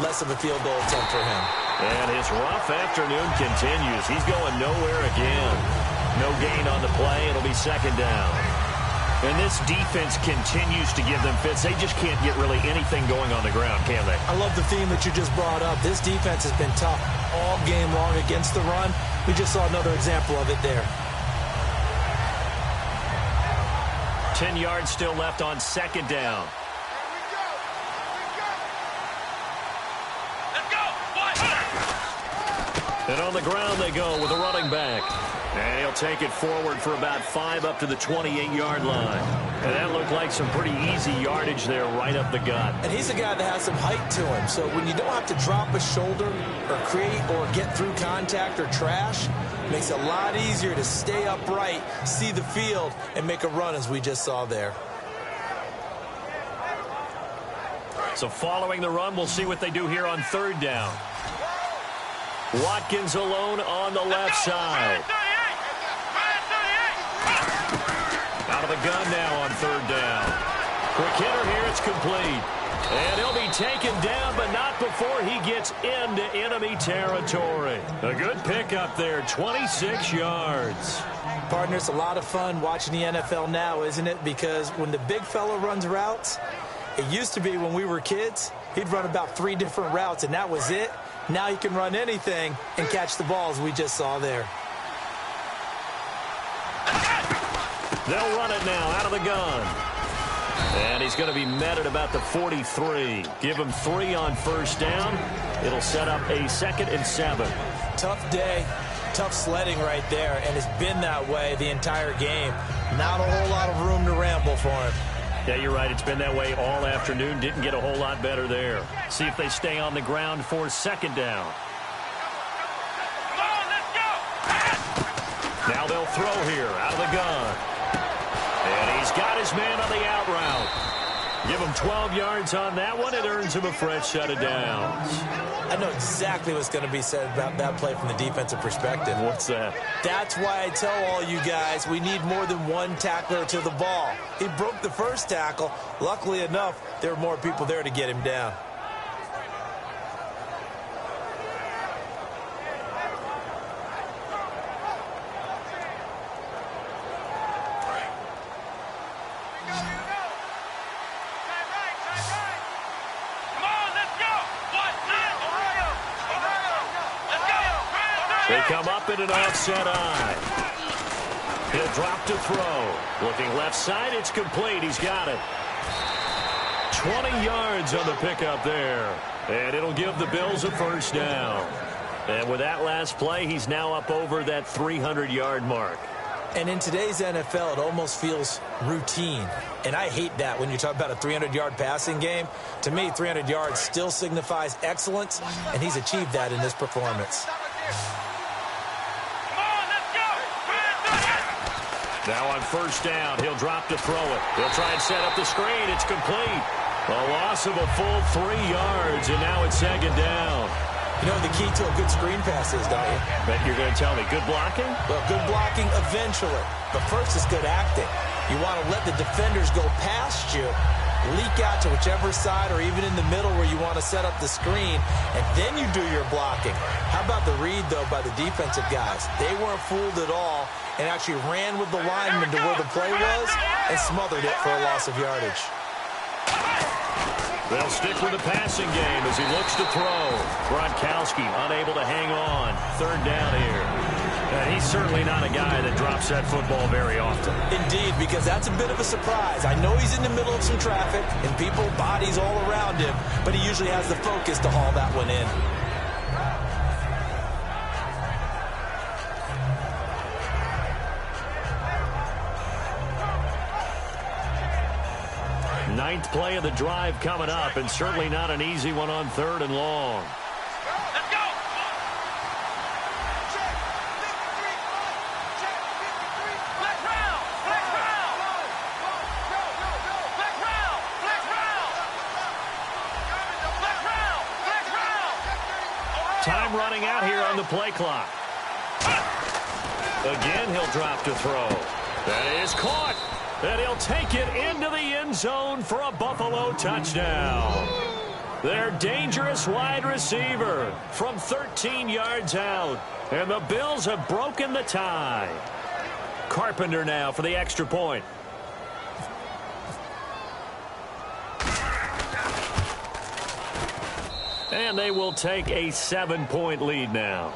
less of a field goal attempt for him. And his rough afternoon continues. He's going nowhere again. No gain on the play. It'll be 2nd down. And this defense continues to give them fits. They just can't get really anything going on the ground, can they? I love the theme that you just brought up. This defense has been tough all game long against the run. We just saw another example of it there. 10 yards still left on 2nd down. Let's go. And on the ground they go with a running back. And he'll take it forward for about 5 up to the 28-yard line. And that looked like some pretty easy yardage there right up the gut. And he's a guy that has some height to him. So when you don't have to drop a shoulder or create or get through contact or trash, it makes it a lot easier to stay upright, see the field, and make a run as we just saw there. So following the run, we'll see what they do here on 3rd down. Watkins alone on the left side. Out of the gun now on 3rd down. Quick hitter here, it's complete. And he'll be taken down, but not before he gets into enemy territory. A good pickup there, 26 yards. Partner, it's a lot of fun watching the NFL now, isn't it? Because when the big fella runs routes, it used to be when we were kids, he'd run about 3 different routes, and that was it. Now he can run anything and catch the balls we just saw there. They'll run it now out of the gun. And he's going to be met at about the 43. Give him 3 on 1st down. It'll set up a 2nd and 7. Tough day, tough sledding right there, and it's been that way the entire game. Not a whole lot of room to ramble for him. Yeah, you're right. It's been that way all afternoon. Didn't get a whole lot better there. See if they stay on the ground for 2nd down. Come on, let's go. Now they'll throw here out of the gun. And he's got his man on the out route. Give him 12 yards on that one. It earns him a fresh set of downs. I know exactly what's going to be said about that play from the defensive perspective. What's that? That's why I tell all you guys we need more than one tackler to the ball. He broke the first tackle. Luckily enough, there were more people there to get him down. come up in an offset eye. He'll drop to throw. Looking left side, it's complete. He's got it. 20 yards on the pickup there. And it'll give the Bills a first down. And with that last play, he's now up over that 300-yard mark. And in today's NFL, it almost feels routine. And I hate that when you talk about a 300-yard passing game. To me, 300 yards still signifies excellence, and he's achieved that in this performance. Now on first down, he'll drop to throw it. He'll try and set up the screen. It's complete. A loss of a full 3 yards, and now it's second down. You know what the key to a good screen pass is, don't you? Bet you're going to tell me good blocking? Well, good blocking eventually. But first is good acting. You want to let the defenders go past you, leak out to whichever side or even in the middle where you want to set up the screen, and then you do your blocking. How about the read, though, by the defensive guys? They weren't fooled at all and actually ran with the lineman to where the play was and smothered it for a loss of yardage. They'll stick with the passing game as he looks to throw. Gronkowski unable to hang on. Third down here. And he's certainly not a guy that drops that football very often. Indeed, because that's a bit of a surprise. I know he's in the middle of some traffic and people, bodies all around him, but he usually has the focus to haul that one in. Ninth play of the drive coming up, and certainly not an easy one on third and long. Let's go! Flex round! Flex round! Flex round! Flex round! Flex round! Flex round! Time running out here on the play clock. Again, he'll drop to throw. That is caught. And he'll take it into the end zone for a Buffalo touchdown. Their dangerous wide receiver from 13 yards out. And the Bills have broken the tie. Carpenter now for the extra point. And they will take a 7-point lead now.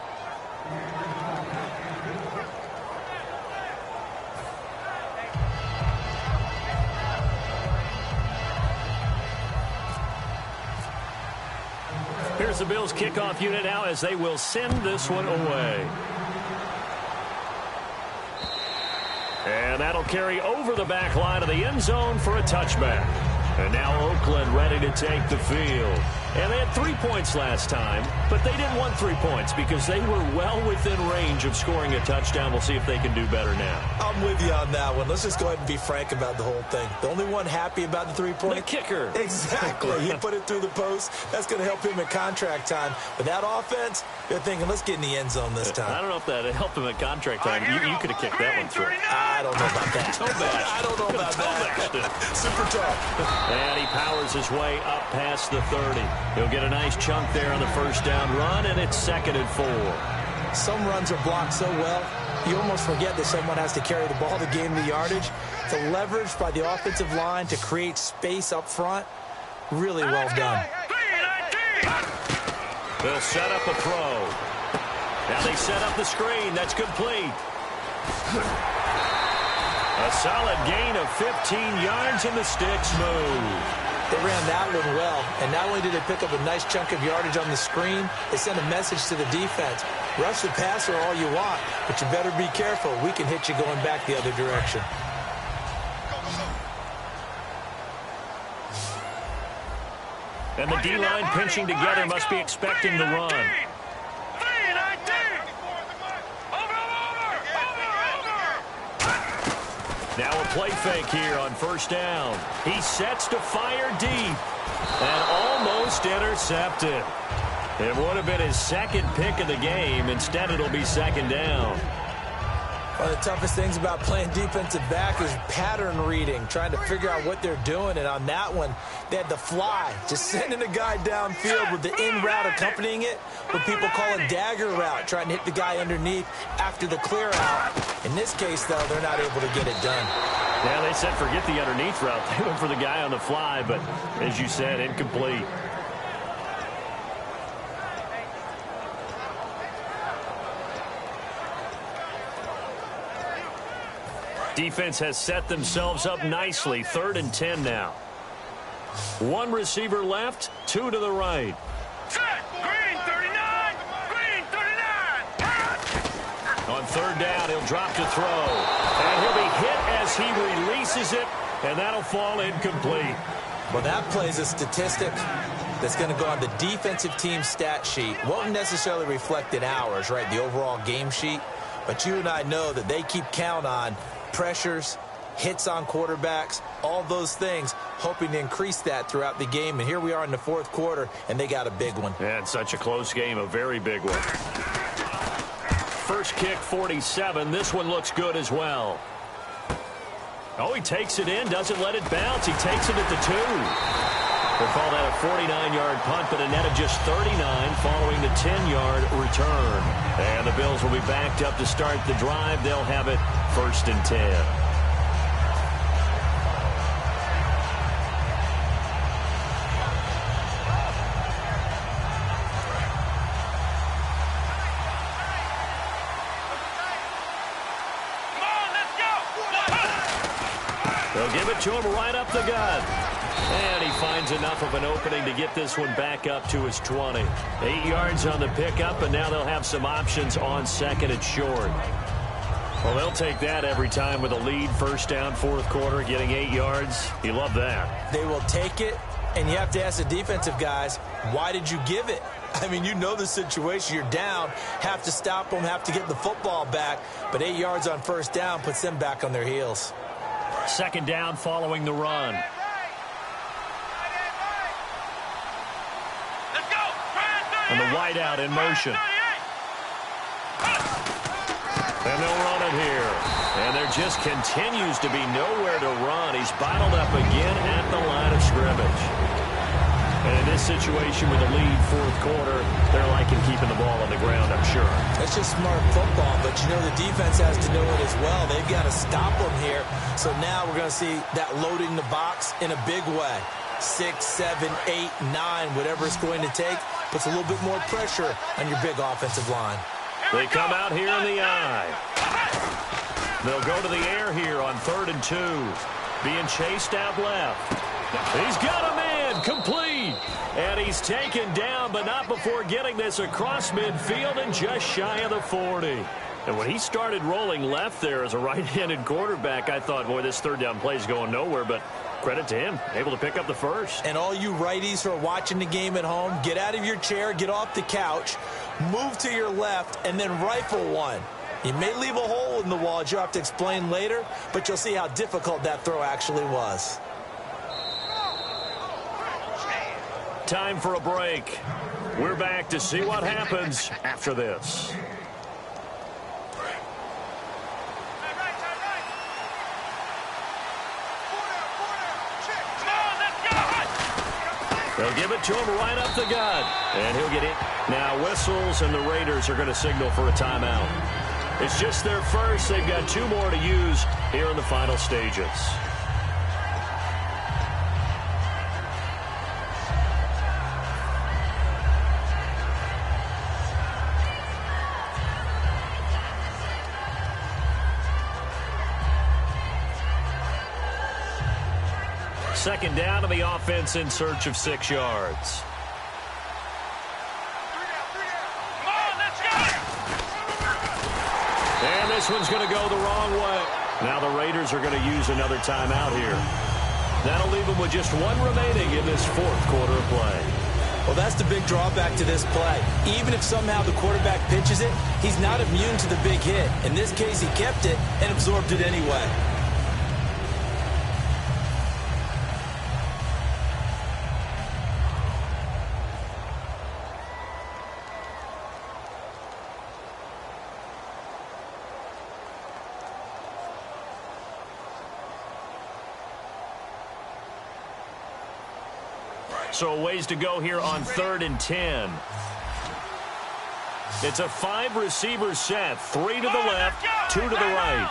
Here's the Bills kickoff unit now as they will send this one away. And that'll carry over the back line of the end zone for a touchback. And now Oakland ready to take the field. And they had 3 points last time, but they didn't want 3 points because they were well within range of scoring a touchdown. We'll see if they can do better now. I'm with you on that one. Let's just go ahead and be frank about the whole thing. The only one happy about the 3-point? The kicker. Exactly. He put it through the post. That's going to help him at contract time. But that offense, they're thinking, let's get in the end zone this time. I don't know if that helped him at contract time. You could have kicked that one through. I don't know about that. I don't know about that. Super tough. And he powers his way up past the 30. He'll get a nice chunk there on the first down run, and it's 2nd and 4. Some runs are blocked so well, you almost forget that someone has to carry the ball to gain the yardage. The leverage by the offensive line to create space up front, really well done. They'll set up a throw. Now they set up the screen. That's complete. A solid gain of 15 yards, and the sticks move. They ran that one well, and not only did they pick up a nice chunk of yardage on the screen, they sent a message to the defense. Rush the passer all you want, but you better be careful. We can hit you going back the other direction. And the D-line pinching together must be expecting the run. Now a play fake here on first down. He sets to fire deep and almost intercepted. It would have been his second pick of the game. Instead, it'll be second down. One of the toughest things about playing defensive back is pattern reading, trying to figure out what they're doing. And on that one, they had the fly, just sending a guy downfield with the in route accompanying it, what people call a dagger route, trying to hit the guy underneath after the clear out. In this case, though, they're not able to get it done. Yeah, they said forget the underneath route. They went for the guy on the fly, but as you said, incomplete. Defense has set themselves up nicely. 3rd and 10 now. One receiver left, 2 to the right. Set. Green 39. Green 39. On 3rd down, he'll drop to throw. And he'll be hit as he releases it, and that'll fall incomplete. Well, that plays a statistic that's going to go on the defensive team stat sheet. Won't necessarily reflect in ours, right, the overall game sheet. But you and I know that they keep count on pressures, hits on quarterbacks, all those things, hoping to increase that throughout the game. And here we are in the 4th quarter, and they got a big one. And such a close game, a very big one. First kick, 47. This one looks good as well. Oh, he takes it in, doesn't let it bounce. He takes it at the 2. They'll call that a 49-yard punt, but a net of just 39 following the 10-yard return. And the Bills will be backed up to start the drive. They'll have it 1st and 10. They'll give it to him right up the gut. And he finds enough of an opening to get this one back up to his 20. 8 yards on the pickup, and now they'll have some options on 2nd and short. Well, they'll take that every time with a lead. 1st down, 4th quarter, getting 8 yards. You love that. They will take it, and you have to ask the defensive guys, why did you give it? I mean, you know the situation. You're down, have to stop them, have to get the football back. But 8 yards on 1st down puts them back on their heels. 2nd down following the run. Let's go. And the wideout in motion. And they'll run it here. And there just continues to be nowhere to run. He's bottled up again at the line of scrimmage. And in this situation with a lead 4th quarter, they're liking keeping the ball on the ground, I'm sure. That's just smart football, but you know the defense has to know it as well. They've got to stop them here. So now we're going to see that loading the box in a big way. 6, 7, 8, 9, whatever it's going to take, puts a little bit more pressure on your big offensive line. They come out here in the eye. They'll go to the air here on 3rd and 2. Being chased out left. He's got a man, complete. And he's taken down, but not before getting this across midfield and just shy of the 40. And when he started rolling left there as a right-handed quarterback, I thought, boy, this 3rd down play is going nowhere, but credit to him, able to pick up the first. And all you righties who are watching the game at home, get out of your chair, get off the couch, move to your left, and then rifle one. He may leave a hole in the wall, as you'll have to explain later, but you'll see how difficult that throw actually was. Time for a break. We're back to see what happens after this. They'll give it to him right up the gut. And he'll get it. Now whistles, and the Raiders are going to signal for a timeout. It's just their first. They've got 2 more to use here in the final stages. Second down to the offense in search of 6 yards. And this one's going to go the wrong way. Now the Raiders are going to use another timeout here. That'll leave them with just 1 remaining in this 4th quarter of play. Well, that's the big drawback to this play. Even if somehow the quarterback pitches it, he's not immune to the big hit. In this case, he kept it and absorbed it anyway. So a ways to go here on 3rd and 10. It's a 5-receiver set. 3 to the left, 2 to the right.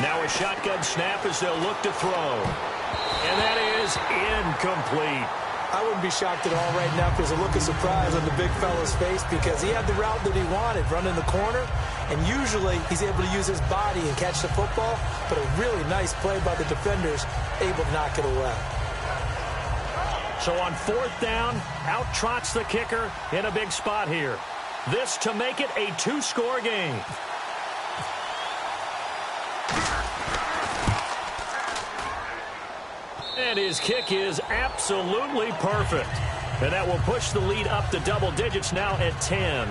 Now a shotgun snap as they'll look to throw. And that is incomplete. I wouldn't be shocked at all right now if there's a look of surprise on the big fella's face because he had the route that he wanted, running the corner, and usually he's able to use his body and catch the football, but a really nice play by the defenders, able to knock it away. So on 4th down, out trots the kicker in a big spot here. This to make it a 2-score game. And his kick is absolutely perfect. And that will push the lead up to double digits now at 10.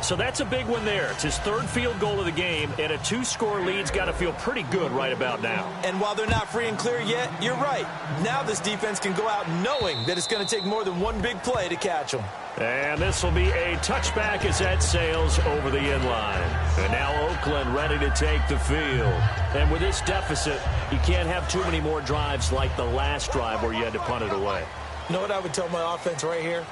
So that's a big one there. It's his 3rd field goal of the game, and a 2-score lead's got to feel pretty good right about now. And while they're not free and clear yet, you're right. Now this defense can go out knowing that it's going to take more than one big play to catch them. And this will be a touchback as that sails over the inline. And now Oakland ready to take the field. And with this deficit, you can't have too many more drives like the last drive where you had to punt it away. You know what I would tell my offense right here?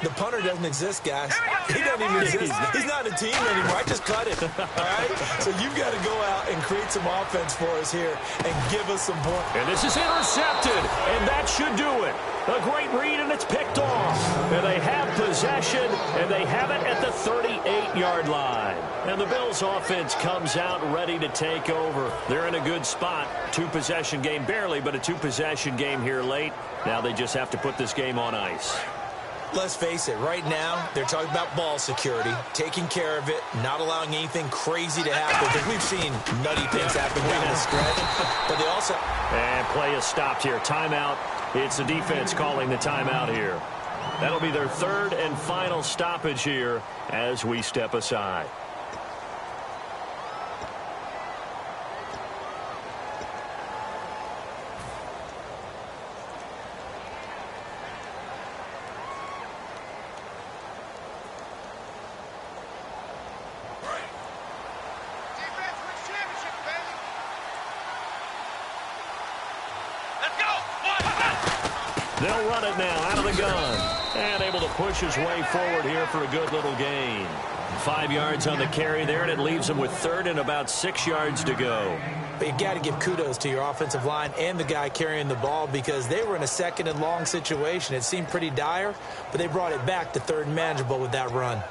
The punter doesn't exist, guys. He doesn't even exist. He's not a team anymore. I just cut it, all right? So you've got to go out and create some offense for us here and give us some points. And this is intercepted, and that should do it. A great read, and it's picked off. And they have possession, and they have it at the 38-yard line. And the Bills' offense comes out ready to take over. They're in a good spot. 2-possession game, barely, but a 2-possession game here late. Now they just have to put this game on ice. Let's face it, right now, they're talking about ball security, taking care of it, not allowing anything crazy to happen, because we've seen nutty things happen down the stretch, but they also... And play is stopped here. Timeout. It's the defense calling the timeout here. That'll be their 3rd and final stoppage here as we step aside. They'll run it now out of the gun. And able to push his way forward here for a good little gain. 5 yards on the carry there, and it leaves him with 3rd and about 6 yards to go. But you got to give kudos to your offensive line and the guy carrying the ball because they were in a 2nd and long situation. It seemed pretty dire, but they brought it back to 3rd and manageable with that run.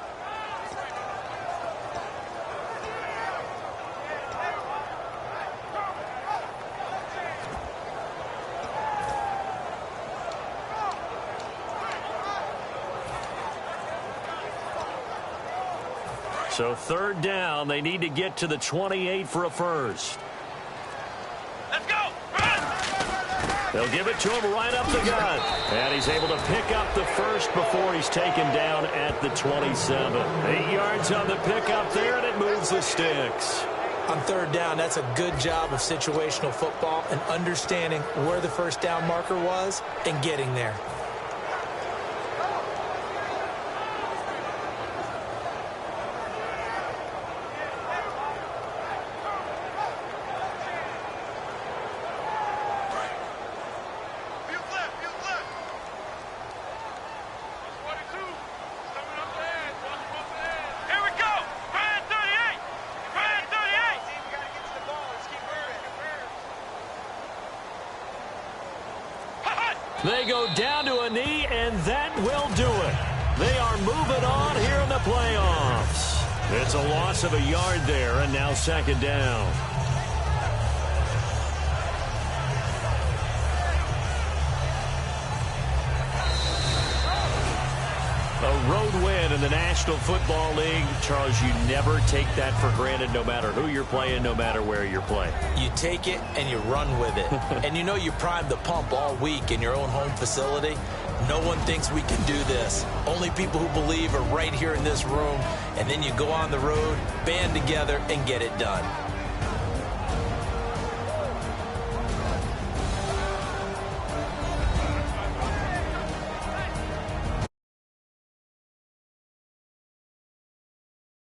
So 3rd down, they need to get to the 28 for a first. Let's go! Run! They'll give it to him right up the gut. And he's able to pick up the first before he's taken down at the 27. 8 yards on the pickup there, and it moves the sticks. On 3rd down, that's a good job of situational football and understanding where the first down marker was and getting there. They go down to a knee, and that will do it. They are moving on here in the playoffs. It's a loss of a yard there, and now 2nd down. A road win in the National Football League. Charles, you never take that for granted no matter who you're playing, no matter where you're playing. You take it and you run with it. And you know you primed the pump all week in your own home facility. No one thinks we can do this. Only people who believe are right here in this room. And then you go on the road, band together, and get it done.